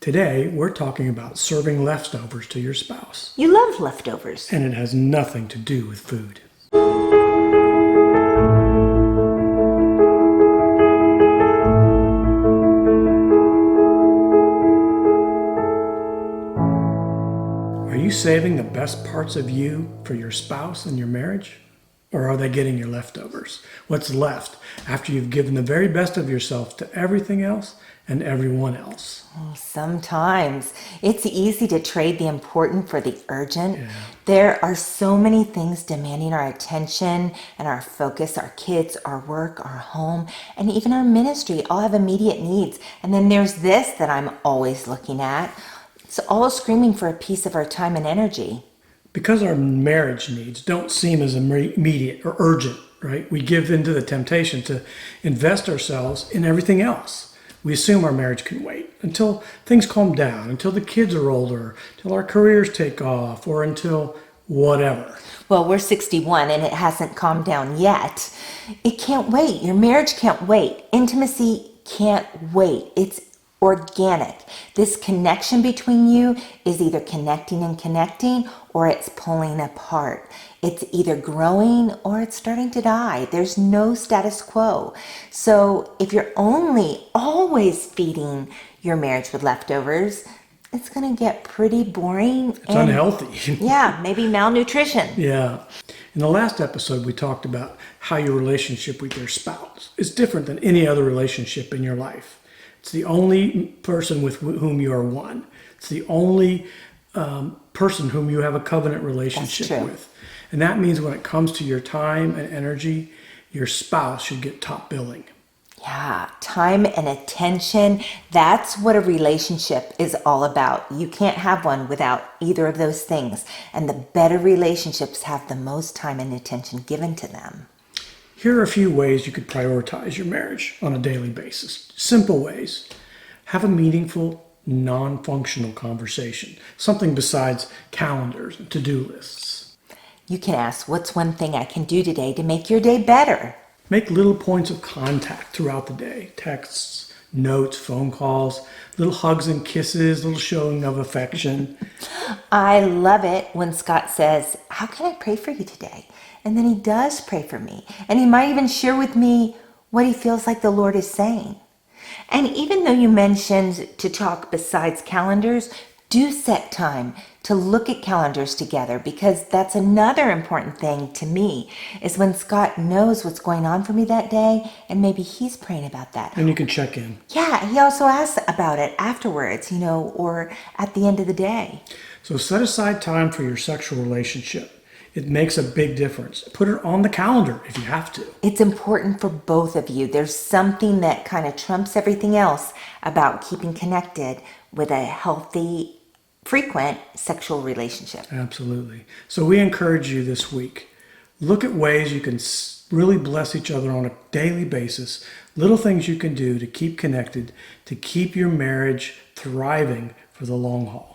Today, we're talking about serving leftovers to your spouse. You love leftovers. And it has nothing to do with food. Are you saving the best parts of you for your spouse and your marriage? Or are they getting your leftovers? What's left after you've given the very best of yourself to everything else and everyone else? Sometimes it's easy to trade the important for the urgent. Yeah. There are so many things demanding our attention and our focus. Our kids, our work, our home, and even our ministry all have immediate needs. And then there's this that I'm always looking at. It's all screaming for a piece of our time and energy. Because our marriage needs don't seem as immediate or urgent, right? We give into the temptation to invest ourselves in everything else. We assume our marriage can wait until things calm down, until the kids are older, until our careers take off, or until whatever. Well, we're 61 and it hasn't calmed down yet. It can't wait. Your marriage can't wait. Intimacy can't wait. It's organic. This connection between you is either connecting and connecting, or it's pulling apart. It's either growing or it's starting to die. There's no status quo. So if you're only always feeding your marriage with leftovers, it's going to get pretty boring. It's unhealthy. Yeah, maybe malnutrition. Yeah. In the last episode, we talked about how your relationship with your spouse is different than any other relationship in your life. It's the only person with whom you are one. It's the only person whom you have a covenant relationship with. And that means when it comes to your time and energy, your spouse should get top billing. Yeah, time and attention. That's what a relationship is all about. You can't have one without either of those things. And the better relationships have the most time and attention given to them. Here are a few ways you could prioritize your marriage on a daily basis. Simple ways. Have a meaningful, non-functional conversation. Something besides calendars and to-do lists. You can ask, what's one thing I can do today to make your day better? Make little points of contact throughout the day. Texts, notes, phone calls, little hugs and kisses, little showing of affection. I love it when Scott says, how can I pray for you today? And then he does pray for me. And he might even share with me what he feels like the Lord is saying. And even though you mentioned to talk besides calendars, do set time to look at calendars together, because that's another important thing to me, is when Scott knows what's going on for me that day, and maybe he's praying about that. And you can check in. Yeah, he also asks about it afterwards, or at the end of the day. So set aside time for your sexual relationship. It makes a big difference. Put it on the calendar if you have to. It's important for both of you. There's something that kind of trumps everything else about keeping connected with a healthy, frequent sexual relationship. Absolutely. So we encourage you this week. Look at ways you can really bless each other on a daily basis. Little things you can do to keep connected, to keep your marriage thriving for the long haul.